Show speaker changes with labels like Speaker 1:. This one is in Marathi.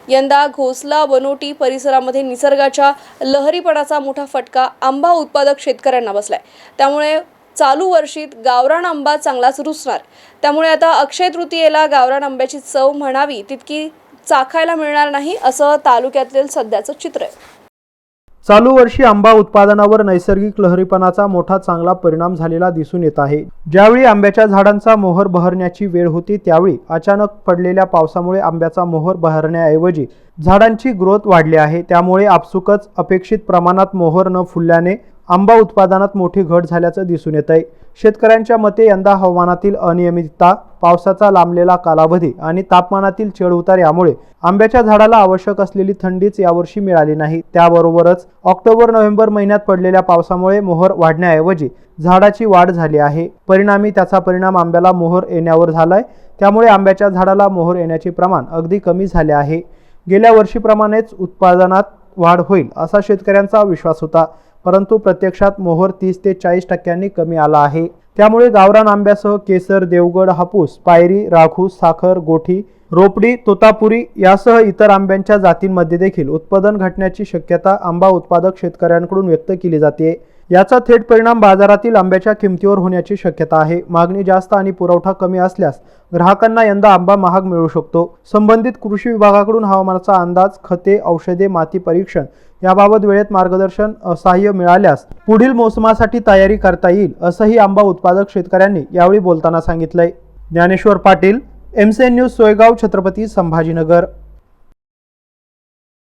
Speaker 1: यंदा घोसला वनोटी परिसरामध्ये निसर्गाच्या लहरीपणाचा मोठा फटका आंबा उत्पादक शेतकऱ्यांना बसलाय। त्यामुळे चालू वर्षीत गावरान आंबा चांगलाच रुसणार। त्यामुळे आता अक्षय तृतीयेला गावरान आंब्याची चव म्हणावी तितकी चाखायला मिळणार नाही असं तालुक्यातील सध्याचं चित्र आहे।
Speaker 2: चालू वर्षी आंबा उत्पादनावर नैसर्गिक लहरीपणाचा मोठा चांगला परिणाम झालेला दिसून येत आहे। ज्यावेळी आंब्याच्या झाडांचा मोहर बहरण्याची वेळ होती त्यावेळी अचानक पडलेल्या पावसामुळे आंब्याचा मोहर बहरण्याऐवजी झाडांची ग्रोथ वाढली आहे। त्यामुळे आपसुकच अपेक्षित प्रमाणात मोहर न फुलल्याने आंबा उत्पादनात मोठी घट झाल्याचं दिसून येत आहे। शेतकऱ्यांच्या मते यंदा हवामानातील अनियमितता, पावसाचा लांबलेला कालावधी आणि तापमानातील चढउतार यामुळे आंब्याच्या झाडाला आवश्यक असलेली थंडीच यावर्षी मिळाली नाही। त्याबरोबरच ऑक्टोबर-नोव्हेंबर महिन्यात पडलेल्या पावसामुळे मोहर वाढण्याऐवजी झाडाची वाढ झाली आहे। परिणामी त्याचा परिणाम आंब्याला मोहर येण्यावर झालाय। त्यामुळे आंब्याच्या झाडाला मोहर येण्याचे प्रमाण अगदी कमी झाले आहे। गेल्या वर्षीप्रमाणेच उत्पादनात वाढ होईल असा शेतकऱ्यांचा विश्वास होता, परंतु प्रत्यक्षात मोहर 30 ते 40% कमी आला आहे। त्यामुळे गावरान आंब्यासह केसर, देवगड, हापूस, पायरी, राखूस, साखर, गोठी, रोपडी, तोतापुरी यासह इतर आंब्यांच्या जातींमध्ये देखील उत्पादन घटण्याची शक्यता आंबा उत्पादक शेतकऱ्यांकडून व्यक्त केली जाते। याचा थेट परिणाम बाजारातील आंब्याच्या किमतीवर होण्याची शक्यता आहे। मागणी जास्त आणि पुरवठा कमी असल्यास ग्राहकांना यंदा आंबा महाग मिळू शकतो। संबंधित कृषी विभागाकडून हवामानाचा अंदाज, खते, औषधे, माती परीक्षण याबाबत वेळेत मार्गदर्शन सहाय्य मिळाल्यास पुढील मोसमासाठी तयारी करता येईल असंही आंबा उत्पादक शेतकऱ्यांनी यावेळी बोलताना सांगितलंय। Dnyaneshwar Patil, MCN news, Soygaon, Chhatrapati Sambhajinagar.